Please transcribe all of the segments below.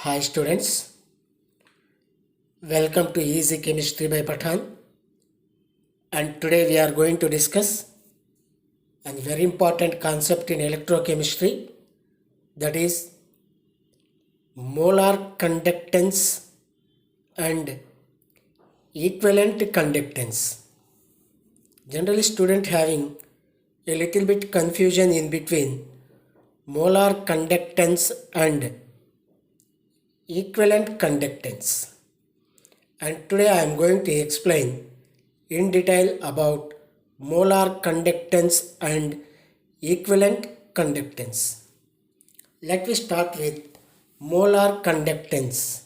Hi students, welcome to Easy Chemistry by Pathan, and today we are going to discuss a very important concept in electrochemistry, that is molar conductance and equivalent conductance. Generally student having a little bit confusion in between molar conductance and equivalent conductance. And today I am going to explain in detail about molar conductance and equivalent conductance. Let me start with molar conductance.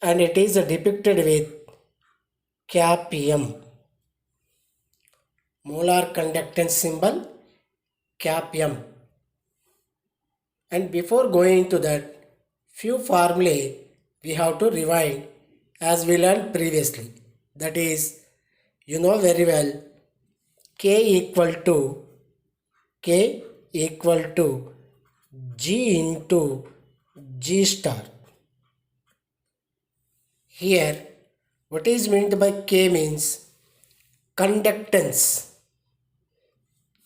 And it is depicted with cap M. Molar conductance symbol cap M. And before going into that, few formulae we have to rewind as we learned previously. That is, you know very well, K equal to G into G star. Here, what is meant by K means conductance.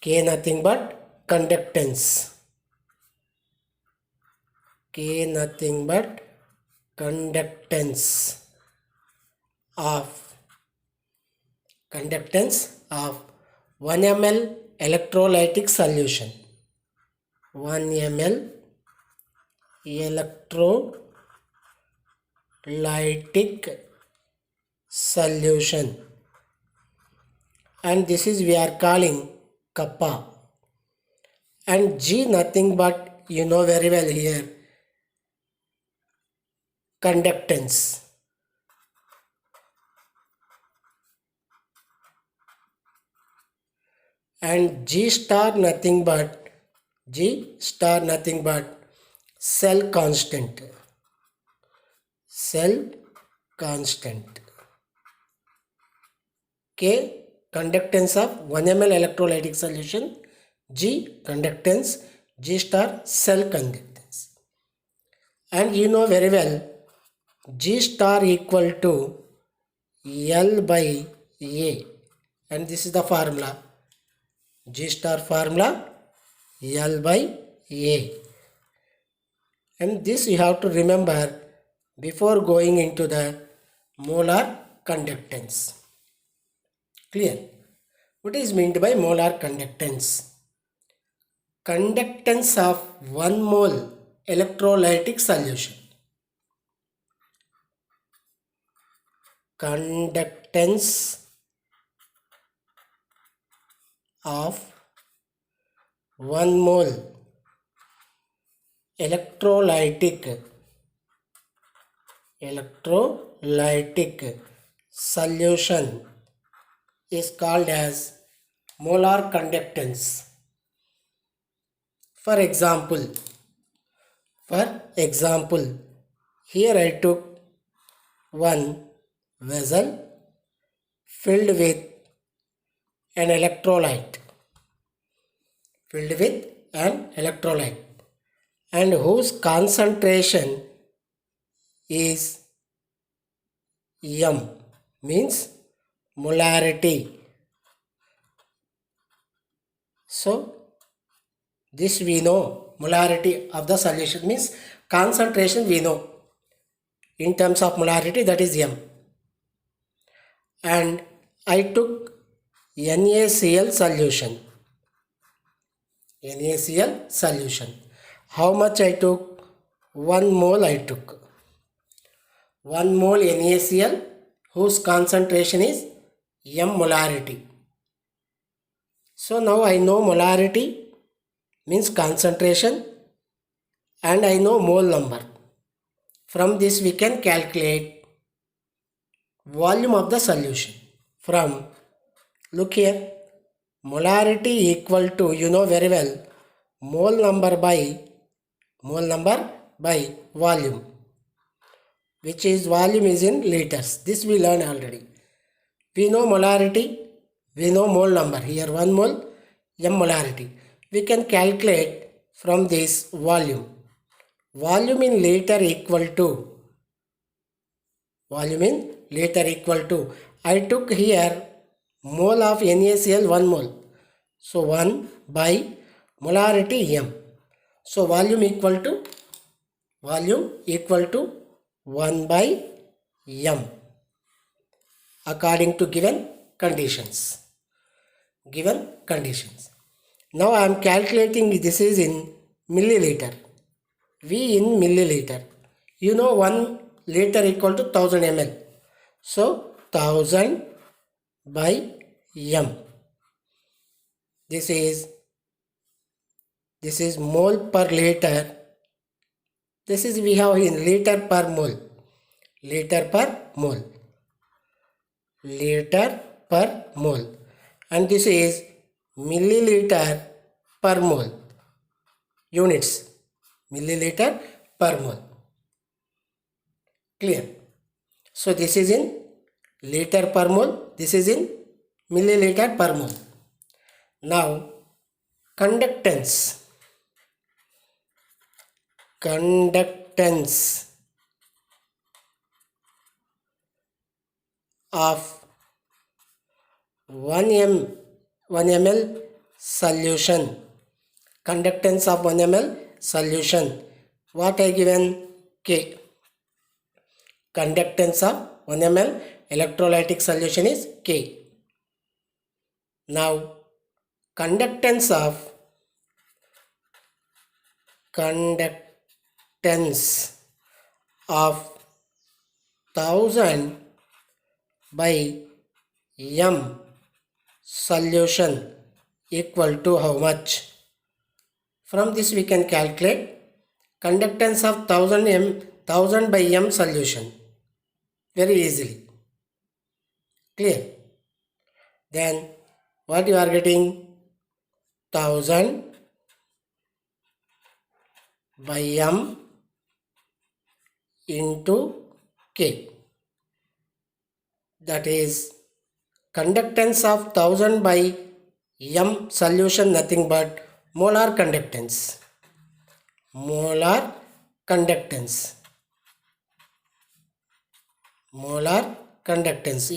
K nothing but conductance. K nothing but conductance of 1 ml electrolytic solution. 1 ml electrolytic solution, and this is we are calling kappa, and G nothing but you know very well here conductance, and G star nothing but cell constant. K conductance of 1 ml electrolytic solution, G conductance, G star cell conductance. And you know very well G star equal to L by A, and this is the formula. G star formula L by A, and this you have to remember before going into the molar conductance. Clear? What is meant by molar conductance? Conductance of 1 mole electrolytic solution. Conductance of 1 mole electrolytic solution is called as molar conductance. For example, here I took one vessel filled with an electrolyte, and whose concentration is M, means molarity. So this we know, molarity of the solution means concentration we know. In terms of molarity, that is M. And I took NaCl solution. How much I took? 1 mole I took. 1 mole NaCl whose concentration is M molarity. So now I know molarity means concentration, and I know mole number. From this we can calculate volume of the solution. From, look here, molarity equal to, you know very well, mole number by volume, which is volume is in liters. This we learn already. We know molarity, we know mole number. Here 1 mole, m molarity. We can calculate from this volume. Volume in liter equal to, I took here mole of NaCl 1 mole. So 1 by molarity m. So volume equal to 1 by m according to given conditions. Now I am calculating this is in milliliter. V in milliliter. You know 1 liter equal to 1000 ml. So 1000 by m. This is mole per liter. This is we have in liter per mole. And this is milliliter per mole. Units. Milliliter per mole. Clear? So this is in liter per mole. This is in milliliter per mole. Now conductance of 1 ml solution. Conductance of 1 ml solution. What I given? K. Conductance of 1 ml electrolytic solution is K. Now conductance of 1000 by m solution equal to how much? From this we can calculate conductance of 1000 by m solution very easily. Clear? Then what you are getting? 1000 by m into K. That is conductance of 1000 by m solution nothing but molar conductance.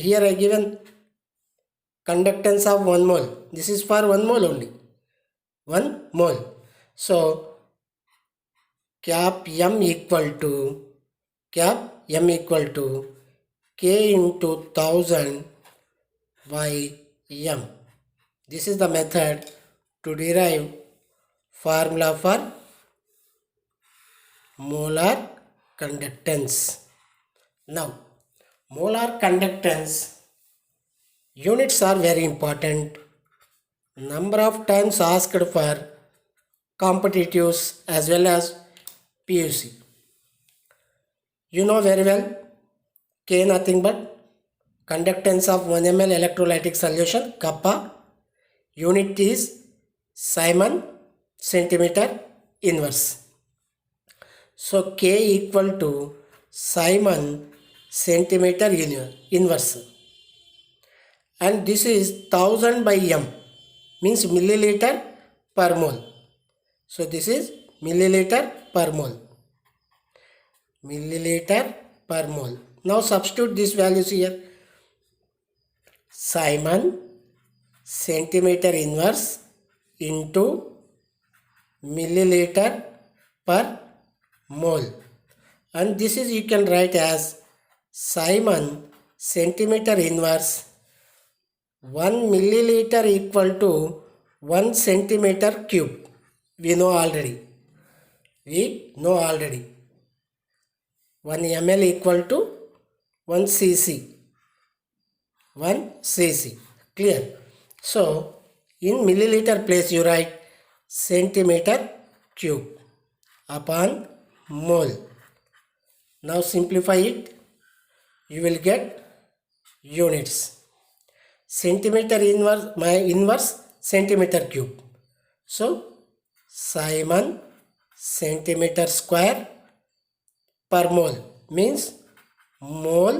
Here I given conductance of 1 mole. This is for 1 mole only. 1 mole. So cap m equal to K into 1000 by m. This is the method to derive formula for molar conductance. Now molar conductance units are very important. Number of times asked for competitives as well as PUC. You know very well K nothing but conductance of 1 ml electrolytic solution, kappa. Unit is Simon centimeter inverse. So K equal to Simon centimeter inverse. And this is 1000 by m means milliliter per mole. So this is milliliter per mole. Now substitute these values here. Simon centimeter inverse into milliliter per mole. And this is you can write as Simon centimeter inverse 1 milliliter equal to 1 centimeter cube. We know already. 1 ml equal to 1 cc. Clear? So in milliliter place you write centimeter cube upon mole. Now simplify it. You will get units. Centimeter inverse centimeter cube. So Simon centimeter square per mole means mole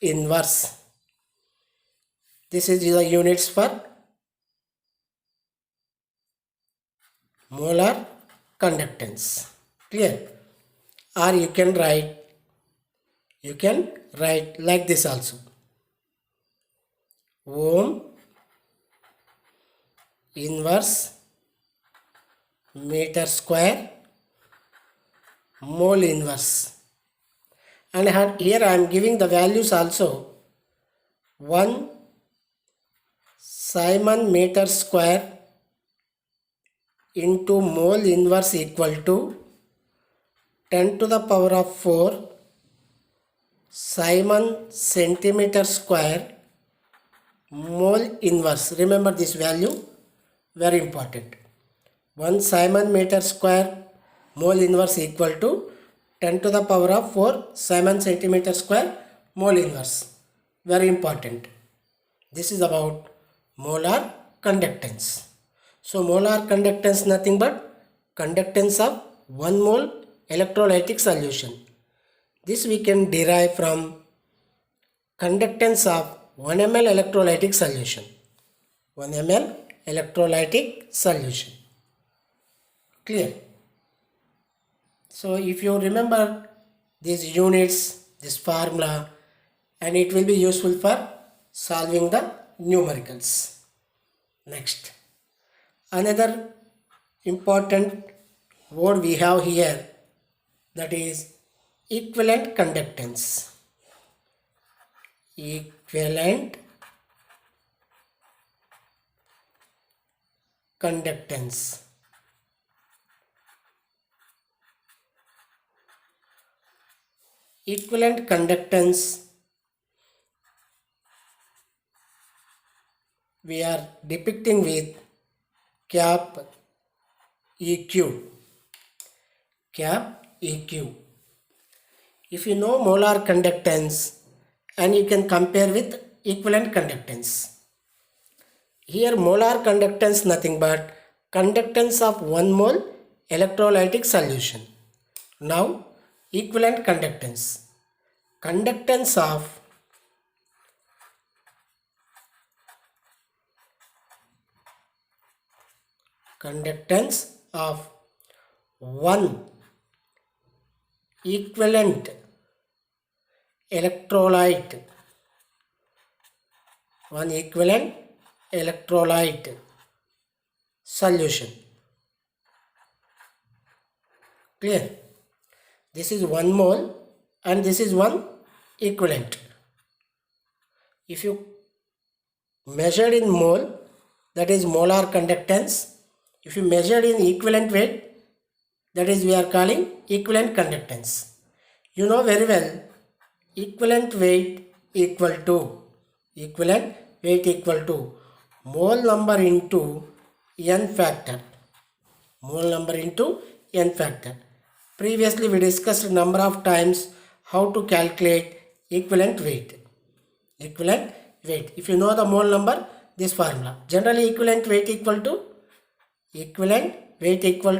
inverse. This is the units for molar conductance. Clear? Or you can write like this also. Ohm inverse meter square mole inverse. And here I am giving the values also. 1 Simon meter square into mole inverse equal to 10 to the power of 4 Simon centimeter square mole inverse. Remember this value, very important. 1 Simon meter square mole inverse equal to 10 to the power of 4 Simon centimeter square mole inverse. Very important. This is about molar conductance. So molar conductance nothing but conductance of 1 mole electrolytic solution. This we can derive from conductance of 1 ml electrolytic solution. 1 ml electrolytic solution. Clear? So if you remember these units, this formula, and it will be useful for solving the numericals. Next, another important word we have here, that is equivalent conductance. Equivalent conductance. Equivalent conductance we are depicting with cap EQ. Cap EQ. If you know molar conductance, and you can compare with equivalent conductance. Here molar conductance nothing but conductance of 1 mole electrolytic solution. Now equivalent conductance. Conductance of one equivalent electrolyte, solution. Clear? This is 1 mole and this is 1 equivalent. If you measured in mole, that is molar conductance. If you measured in equivalent weight, that is we are calling equivalent conductance. You know very well, equivalent weight equal to mole number into n factor. Mole number into n factor. Previously we discussed a number of times how to calculate equivalent weight. If you know the mole number, this formula. Generally equivalent weight equal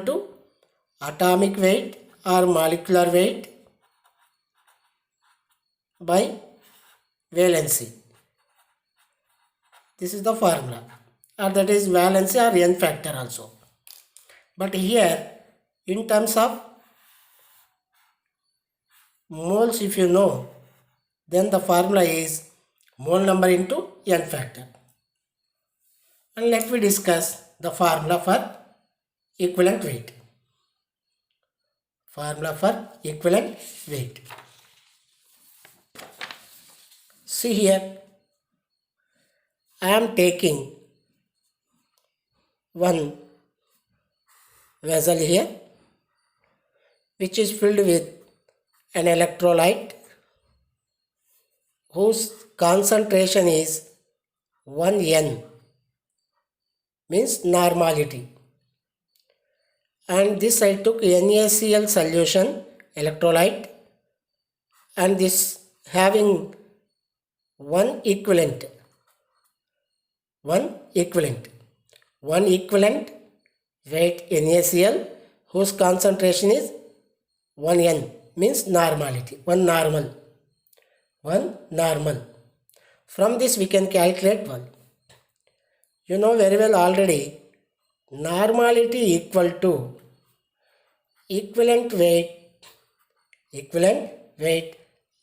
to atomic weight or molecular weight by valency. This is the formula, or that is valency or n factor also. But here in terms of moles, if you know, then the formula is mole number into n factor. And let me discuss the formula for equivalent weight. See here, I am taking one vessel here which is filled with an electrolyte whose concentration is 1N, means normality. And this I took NaCl solution electrolyte, and this having one equivalent. one equivalent weight NaCl whose concentration is 1n, means normality, one normal. From this we can calculate one. You know very well already, normality equal to equivalent weight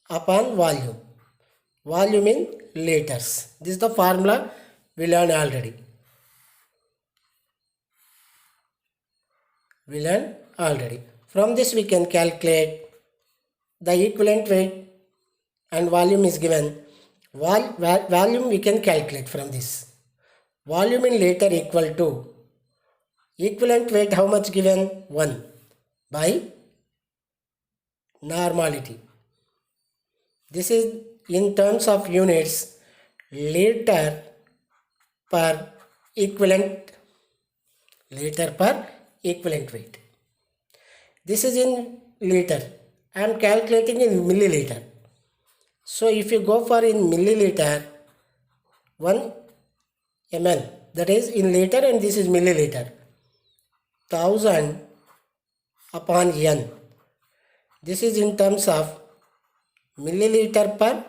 upon volume. Volume in liters. This is the formula we learned already. From this we can calculate the equivalent weight and volume is given. Volume we can calculate from this. Volume in liter equal to equivalent weight, how much given? 1 by normality. This is in terms of units, liter per equivalent weight. This is in liter. I am calculating in milliliter. So if you go for in milliliter, 1 ml, that is in liter, and this is milliliter. 1000 upon n. This is in terms of milliliter per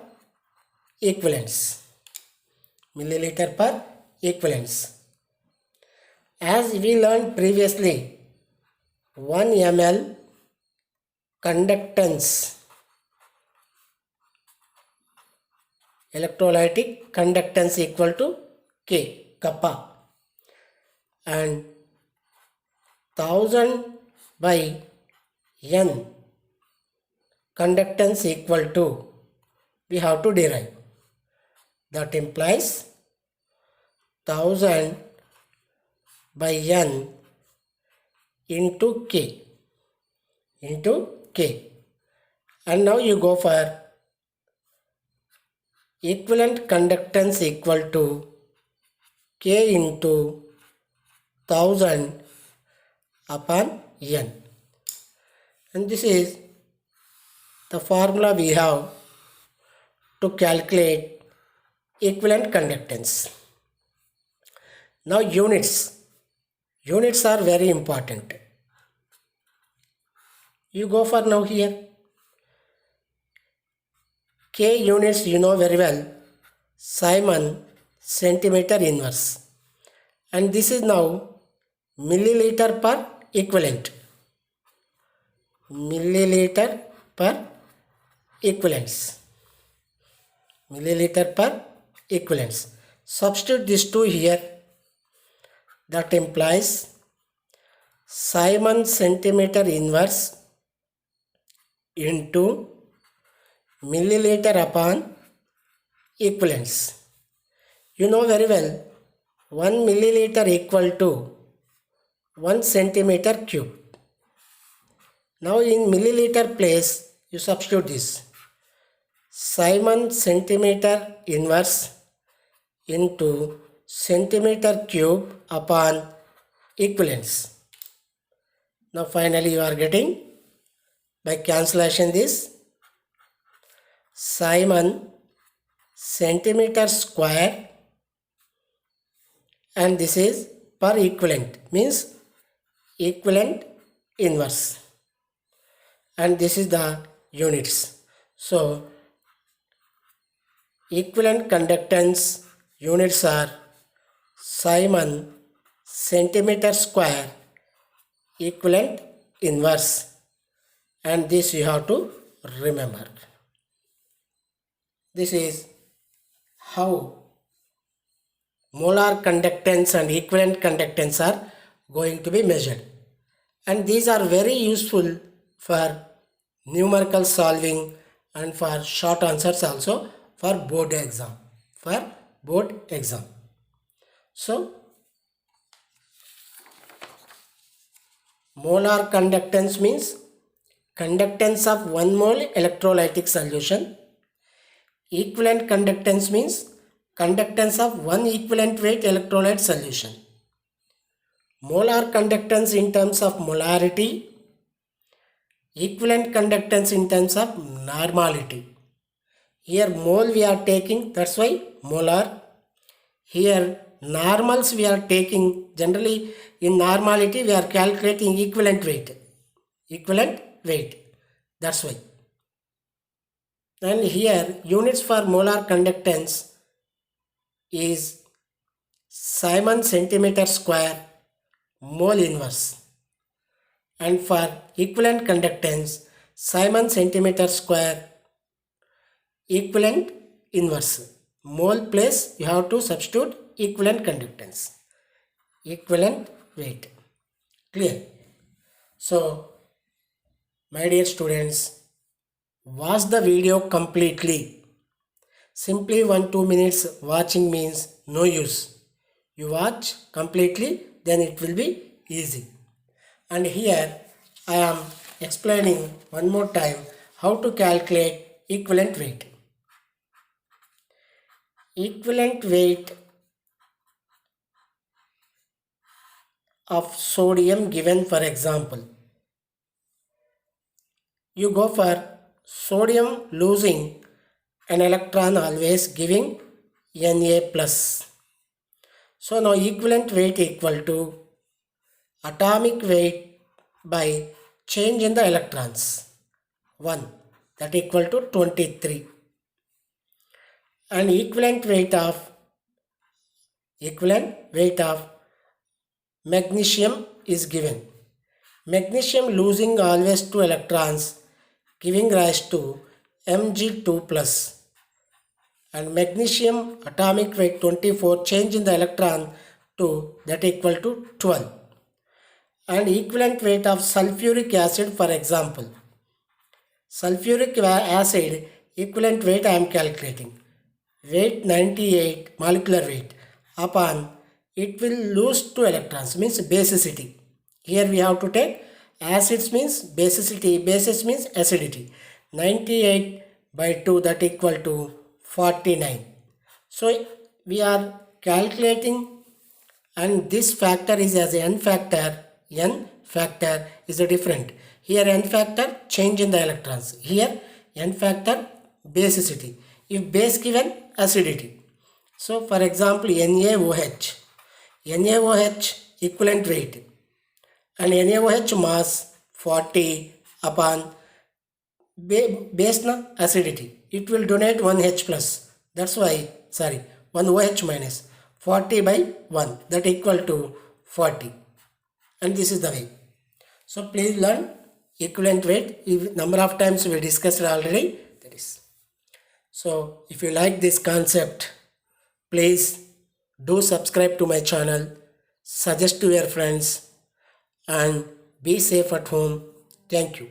equivalence. As we learned previously, 1 ml conductance, electrolytic conductance equal to K, kappa, and 1000 by n conductance equal to, we have to derive. That implies 1000 by n into K. And now you go for equivalent conductance equal to K into 1000 upon n. And this is the formula we have to calculate equivalent conductance. Now units are very important. You go for now here, K units you know very well, Simon centimeter inverse, and this is now milliliter per equivalent. Milliliter per equivalence. Substitute these two here. That implies Simon centimeter inverse into milliliter upon equivalence. You know very well, 1 milliliter equal to 1 centimeter cube. Now in milliliter place you substitute this. Simon centimeter inverse into centimeter cube upon equivalence. Now finally you are getting by cancellation this Simon centimeter square, and this is per equivalent, means equivalent inverse, and this is the units. So equivalent conductance units are Simon centimeter square equivalent inverse, and this you have to remember. This is how molar conductance and equivalent conductance are going to be measured, and these are very useful for numerical solving and for short answers also for board exam. So molar conductance means conductance of 1 mole electrolytic solution. Equivalent conductance means conductance of 1 equivalent weight electrolyte solution. Molar conductance in terms of molarity. Equivalent conductance in terms of normality. Here mole we are taking, that's why molar. Here normals we are taking, generally in normality we are calculating equivalent weight, that's why. And here units for molar conductance is Simon centimeter square mole inverse, and for equivalent conductance Simon centimeter square equivalent inverse. Mole place you have to substitute equivalent conductance, equivalent weight. Clear? So my dear students, watch the video completely. Simply 1-2 minutes watching means no use. You watch completely, then it will be easy. And here I am explaining one more time how to calculate equivalent weight. Equivalent weight of sodium given, for example, you go for sodium losing an electron always giving Na plus. So now equivalent weight equal to atomic weight by change in the electrons 1, that equal to 23, and equivalent weight of magnesium is given. Magnesium losing always 2 electrons giving rise to Mg2 plus, and magnesium atomic weight 24, change in the electron 2, that equal to 12. And equivalent weight of sulfuric acid, for example, sulfuric acid equivalent weight I am calculating, weight 98 molecular weight upon it will lose 2 electrons, means basicity. Here we have to take acids means basicity, bases means acidity. 98 by 2, that equal to 49. So we are calculating, and this factor is as n factor is a different. Here n factor change in the electrons, here n factor basicity. If base given acidity, so for example NaOH equivalent weight and NaOH mass 40 upon base na acidity, it will donate 1 H plus, that's why 1 OH minus, 40 by 1, that equal to 40, and this is the way. So please learn equivalent weight. If number of times we discussed already, that is. So if you like this concept, please do subscribe to my channel, suggest to your friends, and be safe at home. Thank you.